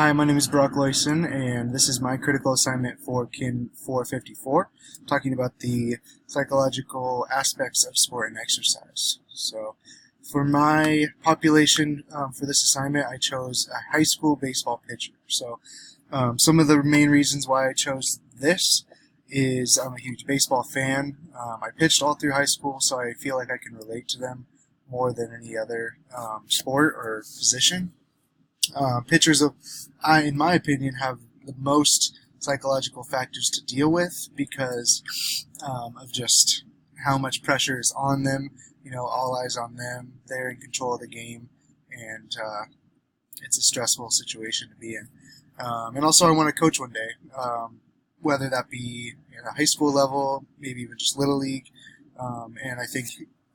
Hi, my name is Brock Loyson, and this is my critical assignment for KIN454, talking about the psychological aspects of sport and exercise. So, for my population for this assignment, I chose a high school baseball pitcher. So, some of the main reasons why I chose this is I'm a huge baseball fan. I pitched all through high school, so I feel like I can relate to them more than any other sport or position. Pitchers, in my opinion, have the most psychological factors to deal with because of just how much pressure is on them. You know, all eyes on them. They're in control of the game, and it's a stressful situation to be in. And also, I want to coach one day, whether that be at a high school level, maybe even just Little League. And I think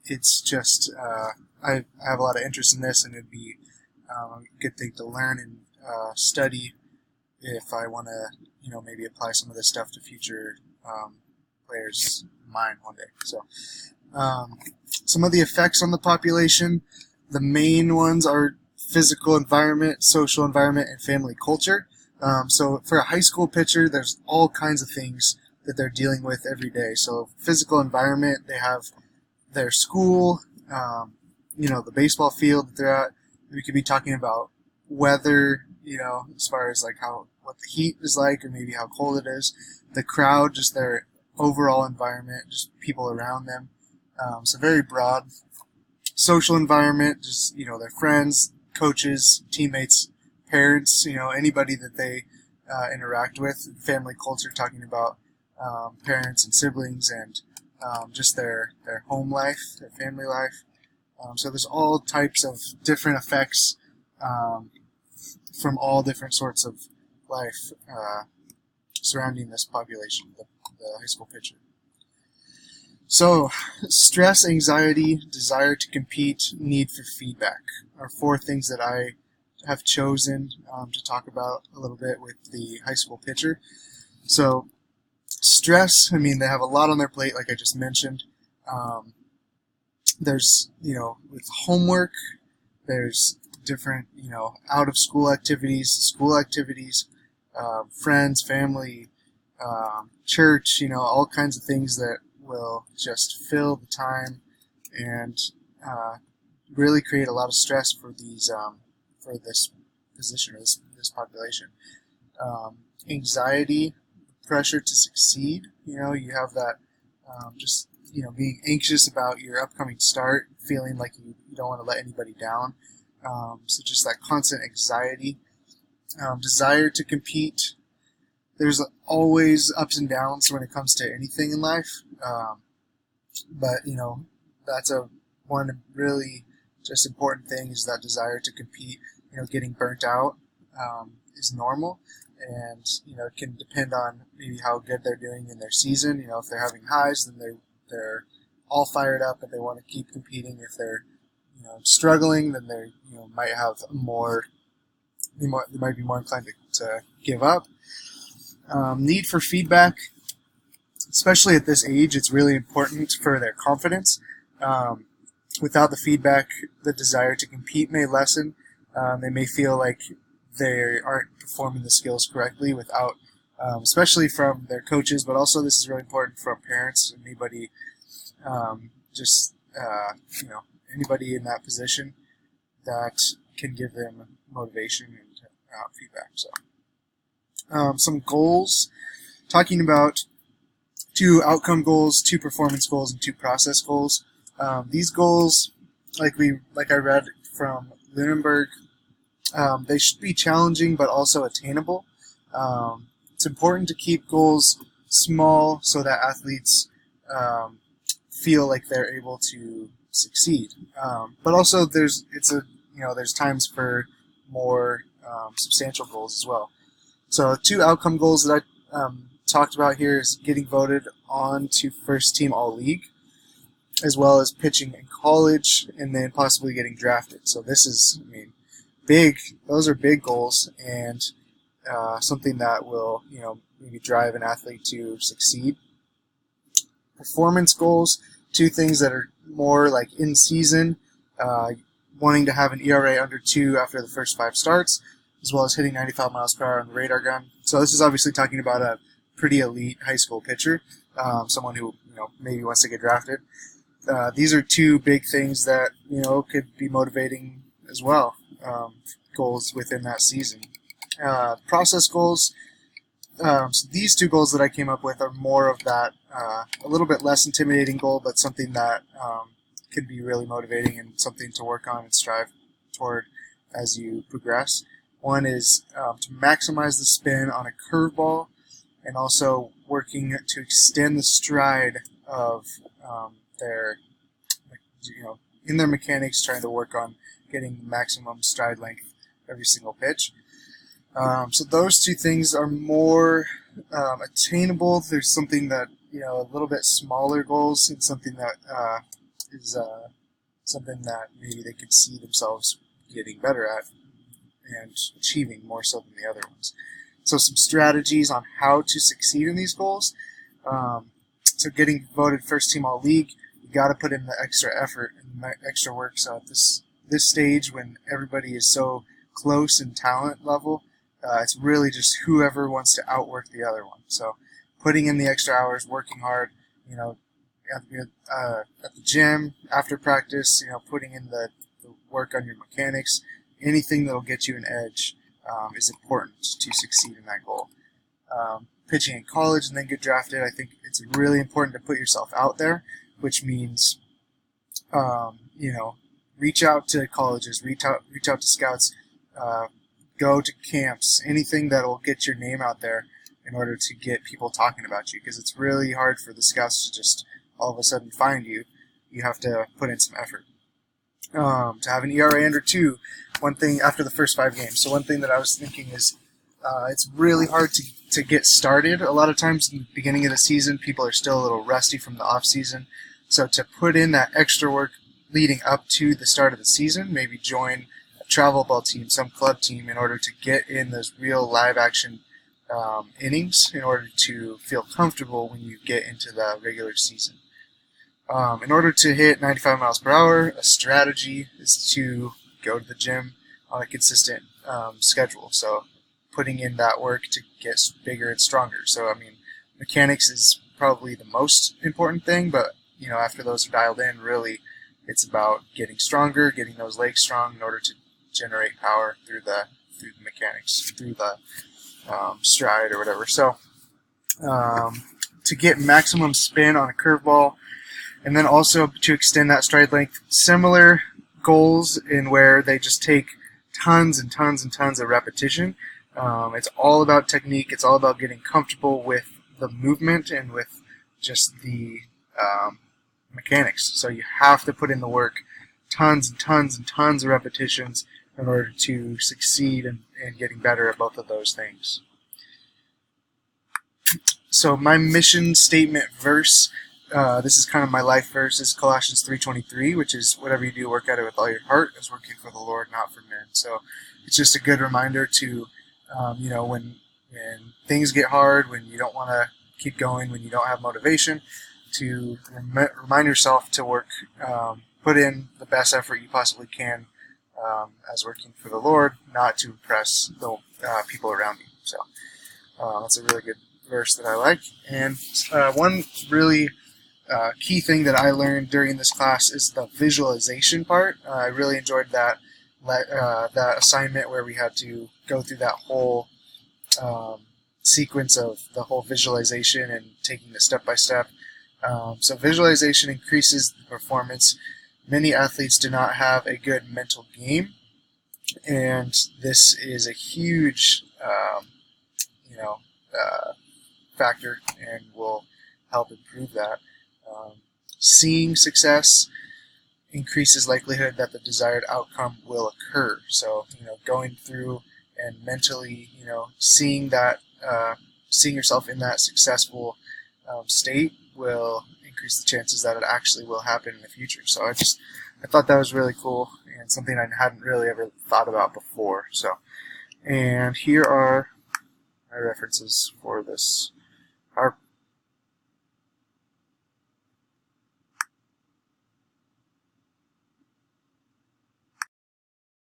it's just I have a lot of interest in this, and it'd be a good thing to learn and study if I want to, maybe apply some of this stuff to future players' mind one day. So, some of the effects on the population, the main ones are physical environment, social environment, and family culture. So, for a high school pitcher, there's all kinds of things that they're dealing with every day. So, physical environment, they have their school, the baseball field that they're at. We could be talking about weather, as far as like what the heat is like, or maybe how cold it is. The crowd, just their overall environment, just people around them. So very broad. Social environment, just their friends, coaches, teammates, parents, anybody that they interact with. Family culture, talking about parents and siblings, and just their home life, their family life. So there's all types of different effects from all different sorts of life surrounding this population, the high school pitcher. So stress, anxiety, desire to compete, need for feedback are four things that I have chosen to talk about a little bit with the high school pitcher. So stress, they have a lot on their plate, like I just mentioned. There's, with homework, there's different, out of school activities, friends, family, church, all kinds of things that will just fill the time and really create a lot of stress for this position, or this population. Anxiety, pressure to succeed, you have that being anxious about your upcoming start, feeling like you don't want to let anybody down. So just that constant anxiety. Desire to compete. There's always ups and downs when it comes to anything in life. But, that's one really just important thing, is that desire to compete. Getting burnt out is normal. And, it can depend on maybe how good they're doing in their season. If they're having highs, then they're all fired up and they want to keep competing. If they're struggling, then they might have they might be more inclined to give up. Need for feedback, especially at this age, it's really important for their confidence. Without the feedback, the desire to compete may lessen. They may feel like they aren't performing the skills correctly without especially from their coaches, but also this is really important from parents, anybody, anybody in that position that can give them motivation and feedback. So, some goals, talking about 2 outcome goals, 2 performance goals, and 2 process goals. These goals, like I read from Lunenburg, they should be challenging but also attainable. It's important to keep goals small so that athletes feel like they're able to succeed. But also, there's times for more substantial goals as well. So 2 outcome goals that I talked about here is getting voted on to first team all league, as well as pitching in college, and then possibly getting drafted. So this is, big. Those are big goals, and something that will, maybe drive an athlete to succeed. Performance goals, 2 things that are more like in season, wanting to have an ERA under 2 after the first 5 starts, as well as hitting 95 miles per hour on the radar gun. So this is obviously talking about a pretty elite high school pitcher, someone who maybe wants to get drafted. These are two big things that could be motivating as well. Goals within that season. Process goals. So these two goals that I came up with are more of that a little bit less intimidating goal, but something that can be really motivating and something to work on and strive toward as you progress. One is to maximize the spin on a curveball, and also working to extend the stride of their, in their mechanics, trying to work on getting maximum stride length every single pitch. So those two things are more attainable. There's something that, a little bit smaller goals, and something that is something that maybe they could see themselves getting better at and achieving more so than the other ones. So some strategies on how to succeed in these goals. So getting voted first team all league, you got to put in the extra effort and the extra work. So at this stage, when everybody is so close in talent level, it's really just whoever wants to outwork the other one. So putting in the extra hours, working hard, at the gym, after practice, putting in the work on your mechanics, anything that'll get you an edge is important to succeed in that goal. Pitching in college and then get drafted, I think it's really important to put yourself out there, which means, reach out to colleges, reach out to scouts, go to camps, anything that will get your name out there in order to get people talking about you, because it's really hard for the scouts to just all of a sudden find you. You have to put in some effort. To have an ERA under 2, one thing after the first 5 games. So one thing that I was thinking is it's really hard to get started. A lot of times in the beginning of the season, people are still a little rusty from the off season. So to put in that extra work leading up to the start of the season, maybe join a travel ball team, some club team, in order to get in those real live action innings in order to feel comfortable when you get into the regular season. In order to hit 95 miles per hour, a strategy is to go to the gym on a consistent schedule. So putting in that work to get bigger and stronger. So, mechanics is probably the most important thing, but, after those are dialed in, really, it's about getting stronger, getting those legs strong in order to generate power through the mechanics, through the stride or whatever. So, to get maximum spin on a curveball, and then also to extend that stride length, similar goals in where they just take tons and tons and tons of repetition. It's all about technique. It's all about getting comfortable with the movement and with just the mechanics. So you have to put in the work, tons and tons and tons of repetitions in order to succeed in getting better at both of those things. So my mission statement verse, this is kind of my life verse, is Colossians 3:23, which is whatever you do, work at it with all your heart, as working for the Lord, not for men. So it's just a good reminder to, when things get hard, when you don't want to keep going, when you don't have motivation, to remind yourself to work, put in the best effort you possibly can as working for the Lord, not to impress the people around you. So that's a really good verse that I like. And one really key thing that I learned during this class is the visualization part. I really enjoyed that assignment where we had to go through that whole sequence of the whole visualization and taking it step by step. So visualization increases the performance. Many athletes do not have a good mental game, and this is a huge factor and will help improve that. Seeing success increases likelihood that the desired outcome will occur. So, going through and mentally, seeing that, seeing yourself in that successful state will increase the chances that it actually will happen in the future. So I thought that was really cool and something I hadn't really ever thought about before. So, and here are my references for this